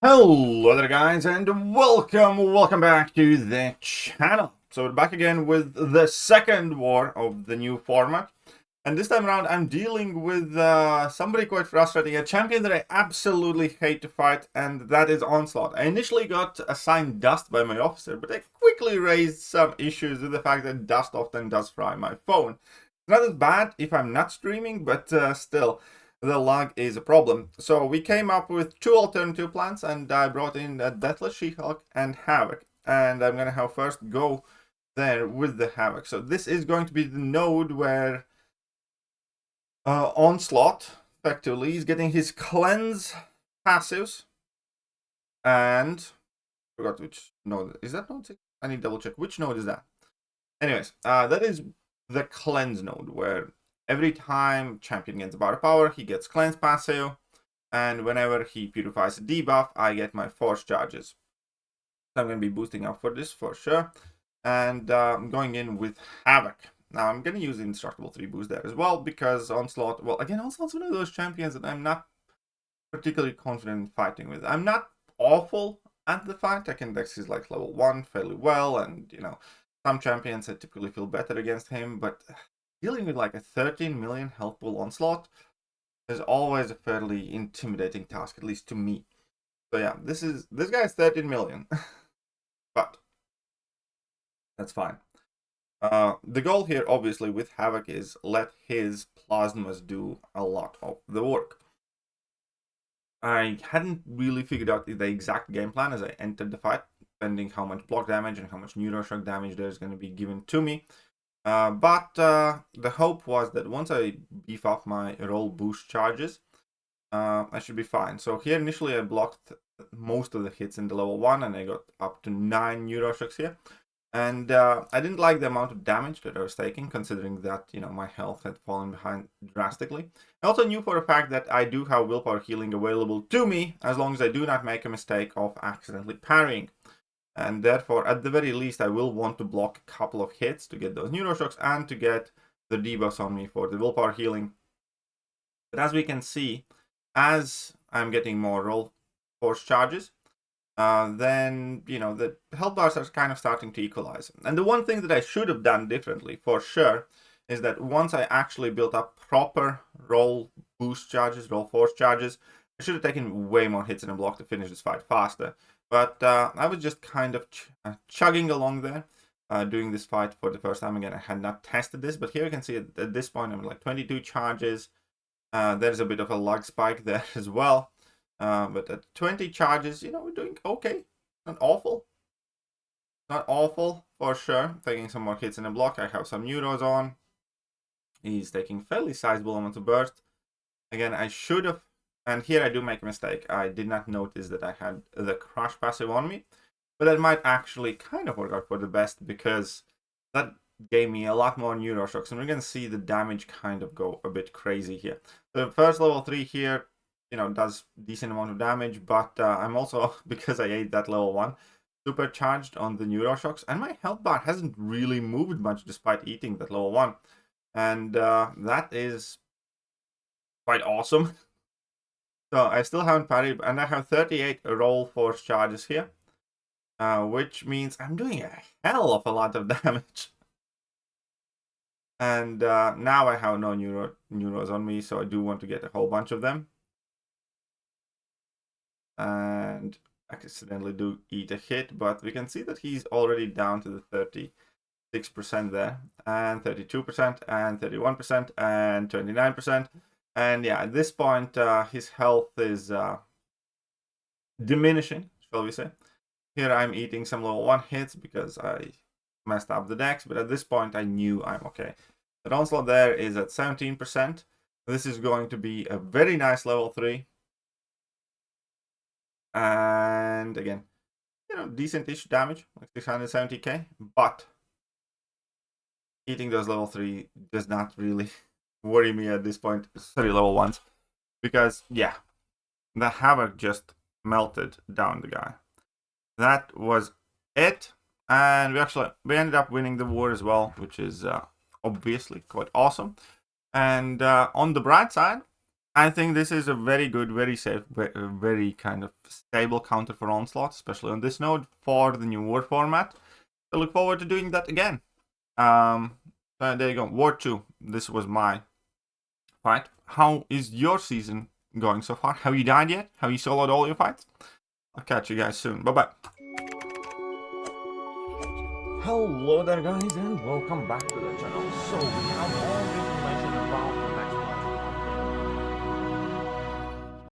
Hello there guys, and welcome back to the channel. So we're back again with the second war of the new format, and this time around I'm dealing with somebody quite frustrating, a champion that I absolutely hate to fight, and that is Onslaught. I initially got assigned Dust by my officer, but I quickly raised some issues with the fact that Dust often does fry my phone. It's not as bad if I'm not streaming, but still, the lag is a problem. So we came up with two alternative plans, and I brought in a Deathless She-Hulk and Havoc, and I'm gonna have first go there with the Havoc. So this is going to be the node where Onslaught effectively is getting his cleanse passives, and I forgot which node is that. Node 6? I need to double check which node is that. Anyways, that is the cleanse node, where every time champion gains a bar of power, he gets cleanse passive, and whenever he purifies a debuff, I get my force charges. So I'm going to be boosting up for this for sure, and I'm going in with Havoc. Now I'm going to use the Indestructible 3 boost there as well, because Onslaught, well, again, Onslaught's one of those champions that I'm not particularly confident in fighting with. I'm not awful at the fight. I can dex his like level 1 fairly well, and you know, some champions I typically feel better against him, but dealing with like a 13 million health pool Onslaught is always a fairly intimidating task, at least to me. So yeah, this guy is 13 million, but that's fine. The goal here, obviously, with Havoc is let his plasmas do a lot of the work. I hadn't really figured out the exact game plan as I entered the fight, depending how much block damage and how much neuroshock damage there's going to be given to me. But the hope was that once I beef up my roll boost charges, I should be fine. So here initially I blocked most of the hits in the level 1, and I got up to 9 neuroshocks here. And I didn't like the amount of damage that I was taking, considering that, you know, my health had fallen behind drastically. I also knew for a fact that I do have willpower healing available to me, as long as I do not make a mistake of accidentally parrying. And therefore, at the very least, I will want to block a couple of hits to get those neuroshocks and to get the debuffs on me for the willpower healing. But as we can see, as I'm getting more roll force charges, then, you know, the health bars are kind of starting to equalize. And the one thing that I should have done differently, for sure, is that once I actually built up proper roll boost charges, roll force charges, I should have taken way more hits in a block to finish this fight faster. But I was just kind of chugging along there, doing this fight for the first time. Again, I had not tested this, but here you can see at this point I'm like 22 charges. There's a bit of a lag spike there as well. But at 20 charges, you know, we're doing okay. Not awful. Not awful, for sure. Taking some more hits in a block. I have some neuros on. He's taking fairly sizable amounts of burst. Again, I should have... And here I do make a mistake. I did not notice that I had the crush passive on me, but that might actually kind of work out for the best, because that gave me a lot more neuroshocks, and we're going to see the damage kind of go a bit crazy here. The first level 3 here, you know, does decent amount of damage, but I'm also, because I ate that level 1, supercharged on the neuroshocks, and my health bar hasn't really moved much despite eating that level 1, and that is quite awesome. So I still haven't parried, and I have 38 roll force charges here, which means I'm doing a hell of a lot of damage. And now I have no neuros on me, so I do want to get a whole bunch of them. And I accidentally do eat a hit, but we can see that he's already down to the 36% there, and 32%, and 31%, and 29%. And yeah, at this point, his health is diminishing, shall we say. Here I'm eating some level 1 hits because I messed up the dex, but at this point I knew I'm okay. The Onslaught there is at 17%. This is going to be a very nice level 3. And again, you know, decent-ish damage, like 670k, but eating those level 3 does not really worry me at this point. Sorry, level 1s, because yeah, the Havoc just melted down the guy. That was it, and we ended up winning the war as well, which is obviously quite awesome. And on the bright side, I think this is a very good, very safe, very kind of stable counter for Onslaught, especially on this node for the new war format. I look forward to doing that again. There you go, War 2. This was my fight. How is your season going so far? Have you died yet? Have you soloed all your fights? I'll catch you guys soon. Bye-bye. Hello there, guys, and welcome back to the channel. So we have all the information about the next